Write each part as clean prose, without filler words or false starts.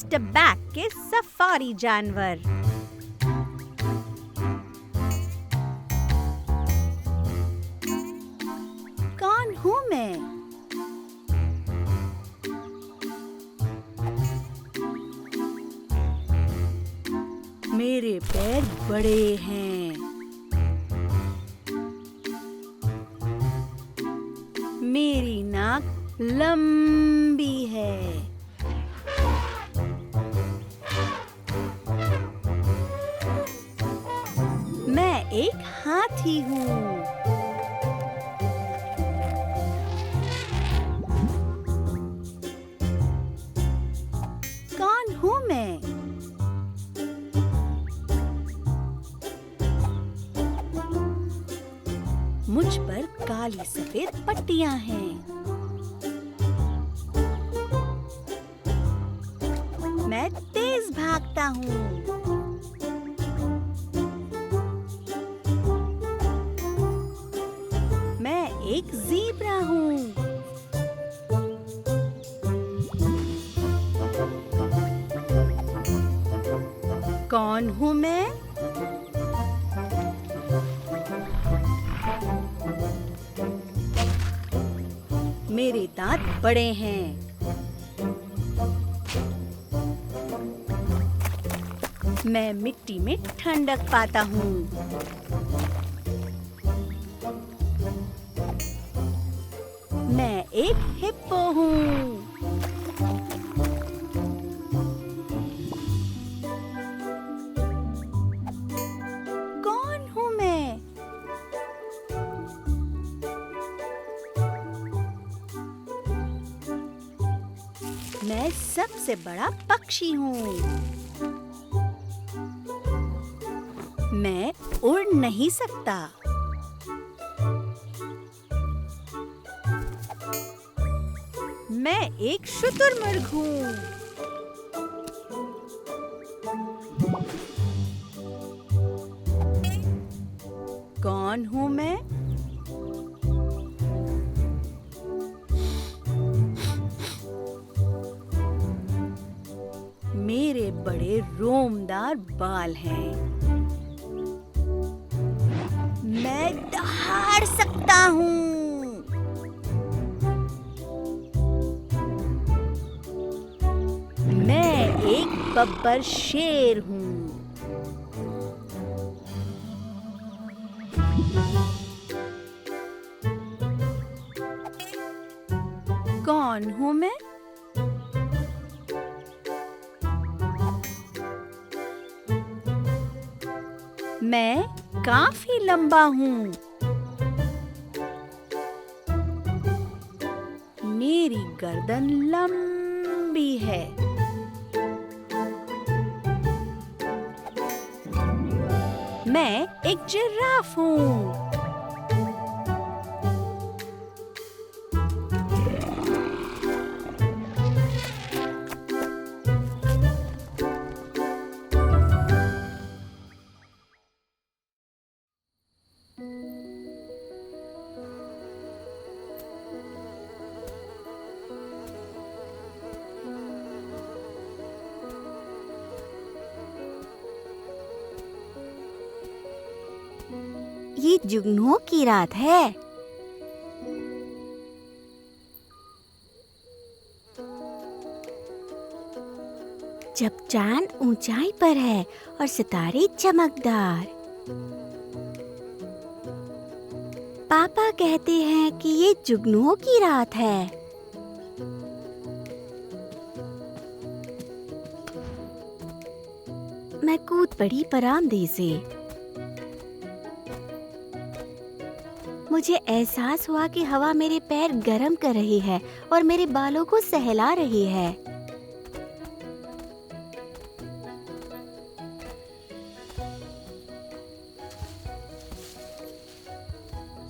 टबैक के सफारी जानवर। कौन हूँ मैं? मेरे पैर बड़े हैं। मेरी नाक लंबी है। मैं एक हाथी हूँ। कौन हूँ मैं? मुझ पर काली सफेद पट्टियां हैं। मैं तेज भागता हूँ। मैं एक ज़ेब्रा हूँ। कौन हूँ मैं? मेरे दांत बड़े हैं। मैं मिट्टी में ठंडक पाता हूँ। मैं एक हिप्पो हूँ। कौन हूँ मैं? मैं सबसे बड़ा पक्षी हूँ। मैं उड़ नहीं सकता। मैं एक शुतुरमुर्ग हूँ। कौन हूँ मैं? मेरे बड़े रोमदार बाल हैं। मैं दहाड़ सकता हूँ। मैं एक बब्बर शेर हूँ। कौन हूँ मैं? मैं काफी लंबा हूँ। मेरी गर्दन लंबी है। मैं एक जिराफ हूँ। ये जुगनुओं की रात है। जब चांद ऊंचाई पर है और सितारे चमकदार। पापा कहते हैं कि ये जुगनुओं की रात है। मैं कूद पड़ी परामदे से। मुझे एहसास हुआ कि हवा मेरे पैर गर्म कर रही है और मेरे बालों को सहला रही है।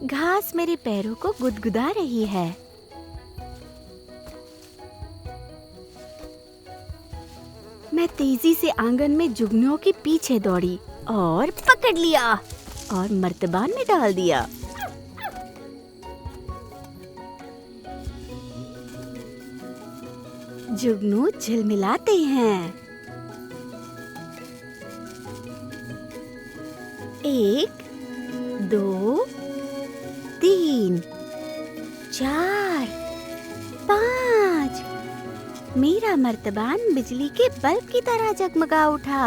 घास मेरे पैरों को गुदगुदा रही है। मैं तेजी से आंगन में जुगनुओं के पीछे दौड़ी और पकड़ लिया और मर्तबान में डाल दिया। जुगनू झिलमिलाते हैं। 1 2 3 4 5। मेरा मर्तबान बिजली के बल्ब की तरह जगमगा उठा।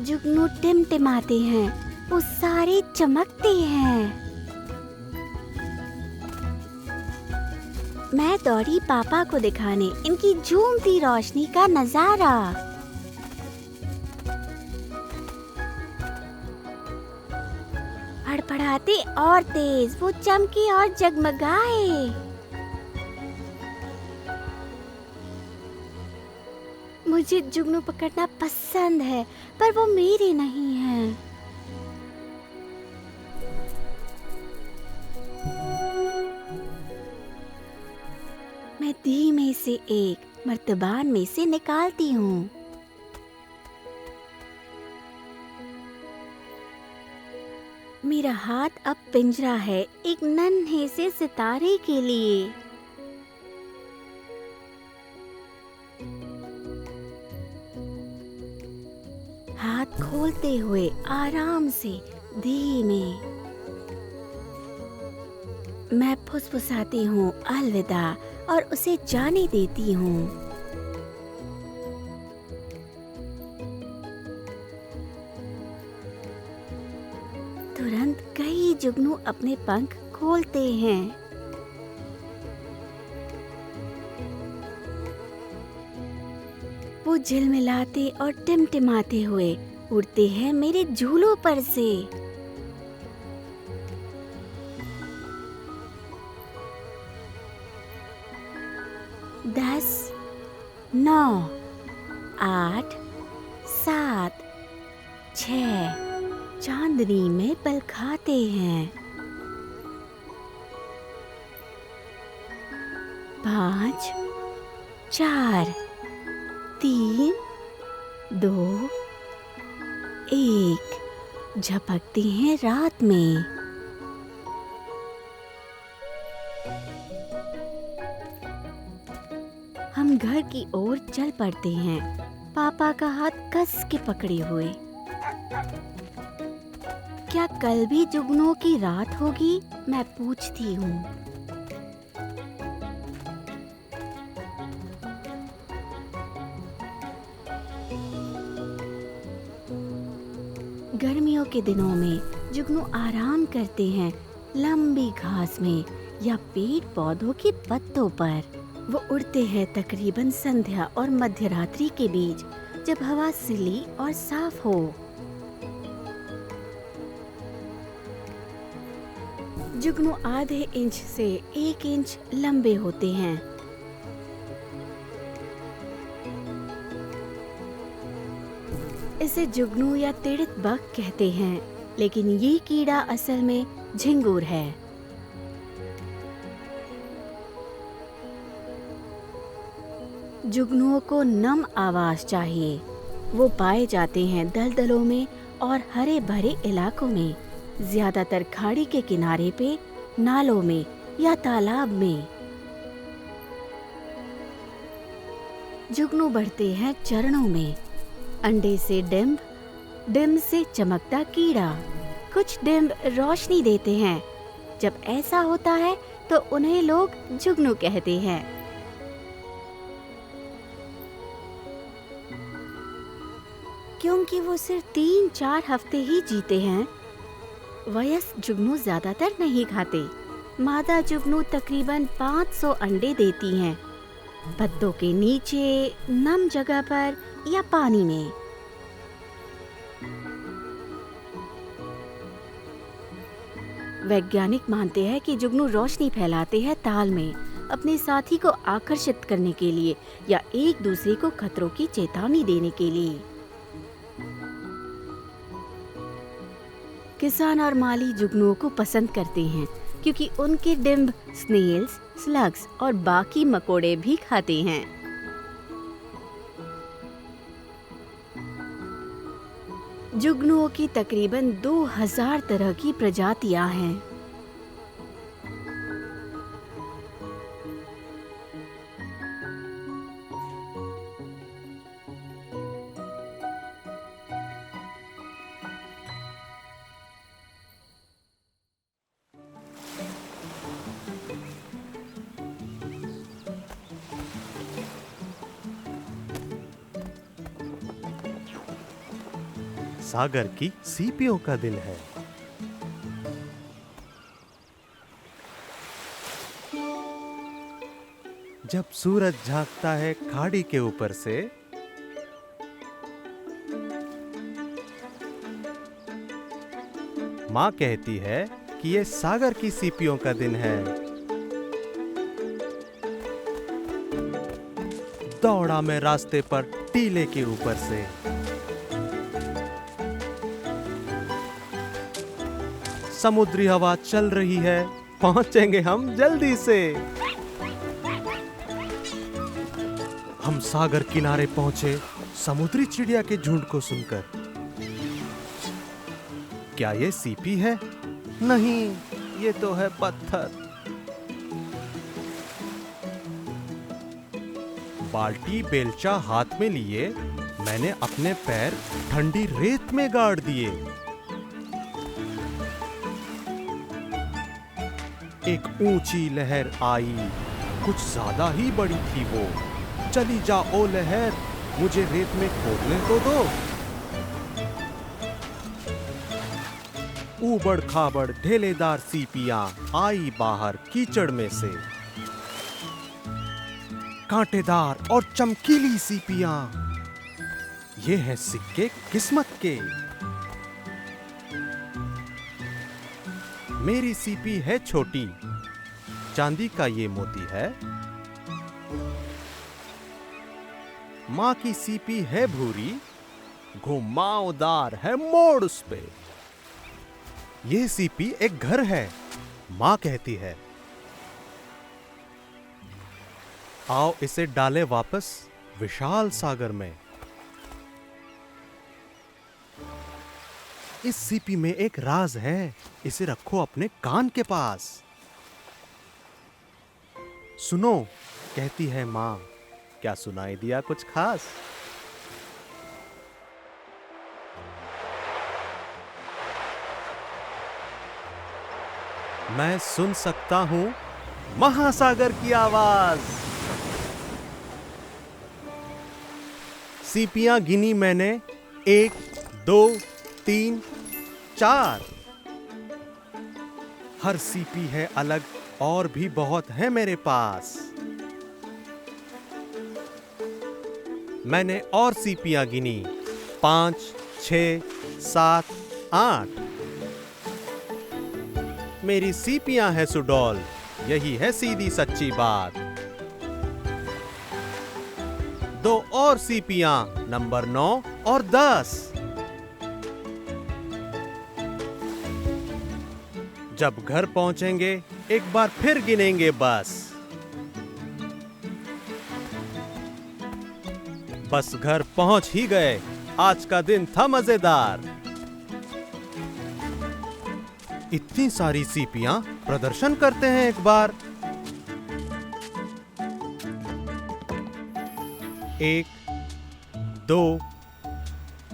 जुगनू टिमटिमाते हैं, वो सारे चमकते हैं। मैं दौड़ी पापा को दिखाने इनकी झूमती रोशनी का नजारा। फड़फड़ाते और तेज वो चमके और जगमगाए। मुझे जुगनू पकड़ना पसंद है, पर वो मेरे नहीं हैं। मैं धीमे से एक मर्तबान में से निकालती हूँ। मेरा हाथ अब पिंजरा है एक नन्हे से सितारे के लिए। हाथ खोलते हुए आराम से धीमे मैं फुसफुसाती हूँ अलविदा और उसे जाने देती हूँ। तुरंत कई जुगनू अपने पंख खोलते हैं। वो झिलमिलाते और टिमटिमाते हुए उड़ते हैं मेरे झूलों पर से। दस, 9, 8, 7, 6 चांदनी में पल खाते हैं। 5, 4, 3, 2, 1 झपकती हैं रात में। हम घर की ओर चल पड़ते हैं, पापा का हाथ कस के पकड़े हुए। क्या कल भी जुगनुओं की रात होगी? मैं पूछती हूँ। गर्मियों के दिनों में जुगनू आराम करते हैं लंबी घास में या पेड़ पौधों के पत्तों पर। वो उड़ते हैं तकरीबन संध्या और मध्यरात्रि के बीच, जब हवा सिली और साफ हो। जुगनू आधे इंच से 1 इंच लंबे होते हैं। इसे जुगनू या तिड़ित बग कहते हैं, लेकिन ये कीड़ा असल में झिंगुर है। जुगनुओं को नम आवास चाहिए। वो पाए जाते हैं दलदलों में और हरे भरे इलाकों में, ज्यादातर खाड़ी के किनारे पे, नालों में या तालाब में। जुगनू बढ़ते हैं चरणों में। अंडे से डिंब, डिंब से चमकता कीड़ा। कुछ डिंब रोशनी देते हैं। जब ऐसा होता है तो उन्हें लोग जुगनू कहते हैं। क्योंकि वो सिर्फ 3-4 हफ्ते ही जीते हैं, वयस्क जुगनू ज्यादातर नहीं खाते। मादा जुगनू तकरीबन 500 अंडे देती हैं, पत्तों के नीचे, नम जगह पर या पानी में। वैज्ञानिक मानते हैं कि जुगनू रोशनी फैलाते हैं ताल में, अपने साथी को आकर्षित करने के लिए या एक दूसरे को खतरों की चेतावनी देने के लिए। किसान और माली जुगनुओं को पसंद करते हैं क्योंकि उनके डिंब स्नेल्स, स्लग्स और बाकी मकोड़े भी खाते हैं। जुगनुओं की तकरीबन 2000 तरह की प्रजातियां हैं। सागर की सीपियों का दिन है। जब सूरज झांकता है खाड़ी के ऊपर से, माँ कहती है कि ये सागर की सीपियों का दिन है। दौड़ा मैं रास्ते पर टीले के ऊपर से, समुद्री हवा चल रही है, पहुंचेंगे हम जल्दी से। हम सागर किनारे पहुंचे समुद्री चिड़िया के झुंड को सुनकर। क्या ये सीपी है? नहीं, ये तो है पत्थर। बाल्टी बेलचा हाथ में लिए मैंने अपने पैर ठंडी रेत में गाड़ दिए। एक ऊंची लहर आई, कुछ ज्यादा ही बड़ी थी वो। चली जा ओ लहर, मुझे रेत में खोदने तो दो। ऊबड़ खाबड़ ढेलेदार सीपियां आई बाहर कीचड़ में से। कांटेदार और चमकीली सीपियां, ये हैं सिक्के किस्मत के। मेरी सीपी है छोटी, चांदी का ये मोती है। माँ की सीपी है भूरी, घुमावदार है मोड़ उस पे। ये सीपी एक घर है, माँ कहती है। आओ इसे डालें वापस विशाल सागर में। इस सीपी में एक राज है, इसे रखो अपने कान के पास। सुनो, कहती है माँ, क्या सुनाई दिया कुछ खास? मैं सुन सकता हूं महासागर की आवाज। सीपियां गिनी मैंने, 1, 2, 3, 4। हर सीपी है अलग, और भी बहुत है मेरे पास। मैंने और सीपियां गिनी, 5, 6, 7, 8। मेरी सीपियां है सुडौल, यही है सीधी सच्ची बात। 2 और सीपियां, नंबर 9 और 10। जब घर पहुंचेंगे एक बार फिर गिनेंगे बस। बस घर पहुंच ही गए, आज का दिन था मजेदार। इतनी सारी सीपियां प्रदर्शन करते हैं एक बार। 1, 2,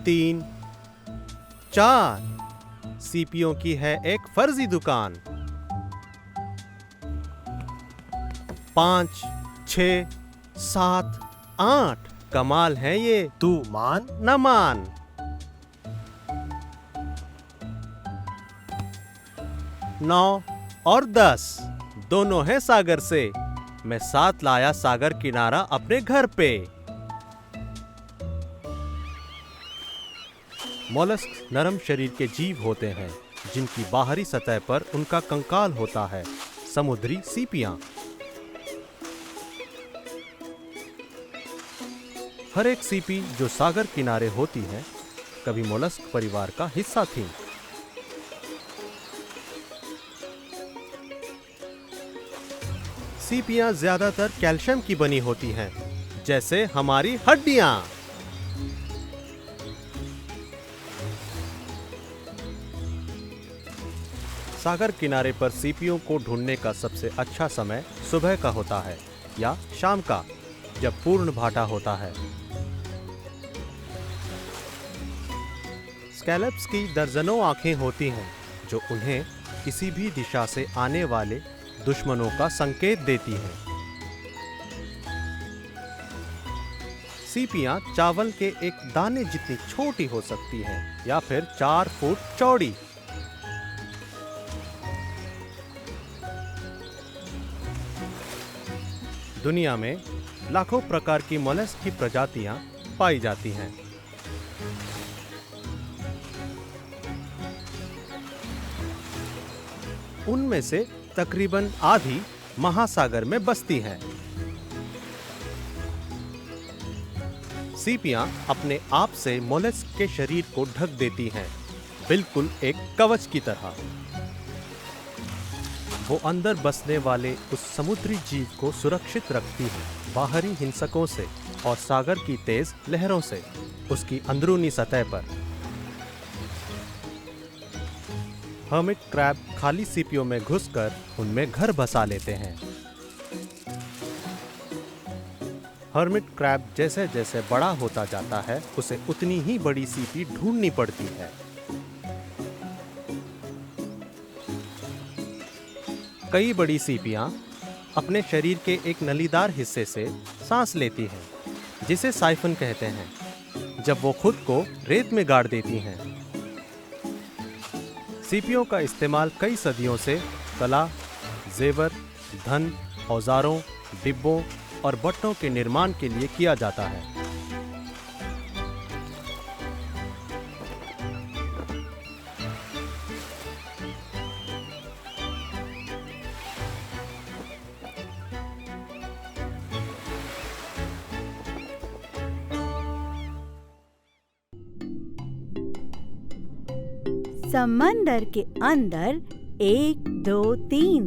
3, 4। सीपियों की है एक फर्जी दुकान। 5, 6, 7, 8। कमाल है ये, तू मान न मान। 9 और 10 दोनों हैं सागर से। मैं साथ लाया सागर किनारा अपने घर पे। मोलस्क नरम शरीर के जीव होते हैं, जिनकी बाहरी सतह पर उनका कंकाल होता है, समुद्री सीपियां। हर एक सीपी जो सागर किनारे होती है, कभी मोलस्क परिवार का हिस्सा थी। सीपियां ज्यादातर कैल्शियम की बनी होती हैं, जैसे हमारी हड्डियां। सागर किनारे पर सीपियों को ढूंढने का सबसे अच्छा समय सुबह का होता है या शाम का, जब पूर्ण भाटा होता है। स्कैलप्स की दर्जनों आंखें होती हैं, जो उन्हें किसी भी दिशा से आने वाले दुश्मनों का संकेत देती हैं। सीपियां चावल के एक दाने जितनी छोटी हो सकती हैं या फिर 4 फुट चौड़ी। दुनिया में लाखों प्रकार की मोलस्क की प्रजातियां पाई जाती हैं। उनमें से तकरीबन आधी महासागर में बसती हैं। सीपियां अपने आप से मोलस्क के शरीर को ढक देती हैं, बिल्कुल एक कवच की तरह। वो अंदर बसने वाले उस समुद्री जीव को सुरक्षित रखती है बाहरी हिंसकों से और सागर की तेज लहरों से उसकी अंदरूनी सतह पर। हर्मिट क्रैब खाली सीपियों में घुसकर उनमें घर बसा लेते हैं। हर्मिट क्रैब जैसे जैसे बड़ा होता जाता है, उसे उतनी ही बड़ी सीपी ढूंढनी पड़ती है। कई बड़ी सीपियां अपने शरीर के एक नलीदार हिस्से से सांस लेती हैं, जिसे साइफन कहते हैं, जब वो खुद को रेत में गाड़ देती हैं। सीपियों का इस्तेमाल कई सदियों से कला, जेवर, धन, औजारों, डिब्बों और बट्टों के निर्माण के लिए किया जाता है। समंदर के अंदर 1, 2, 3।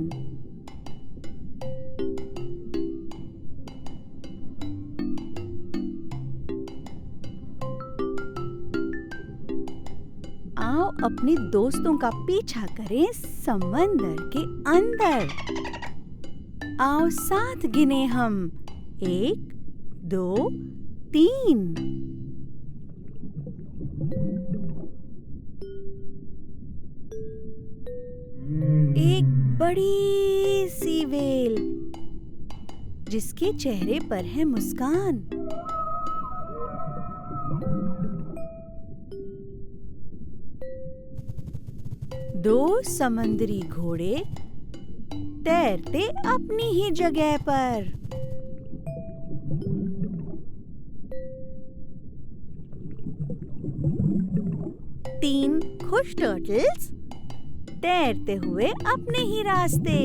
आओ अपने दोस्तों का पीछा करें समंदर के अंदर। आओ साथ गिने हम 1, 2, 3। एक बड़ी सी व्हेल जिसके चेहरे पर है मुस्कान। दो समंदरी घोड़े तैरते अपनी ही जगह पर। तीन खुश टर्टल्स तैरते हुए अपने ही रास्ते।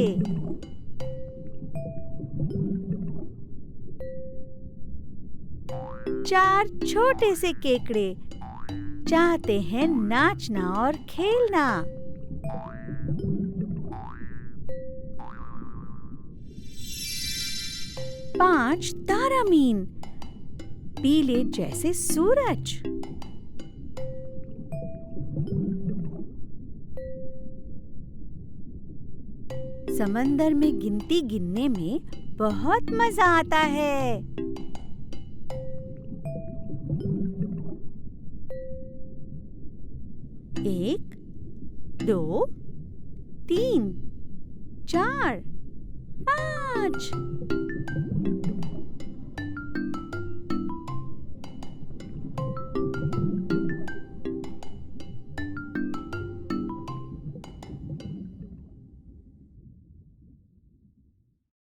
चार छोटे से केकड़े चाहते हैं नाचना और खेलना। पांच तारामीन पीले जैसे सूरज। समंदर में गिनती गिनने में बहुत मजा आता है। 1, 2, 3, 4, 5।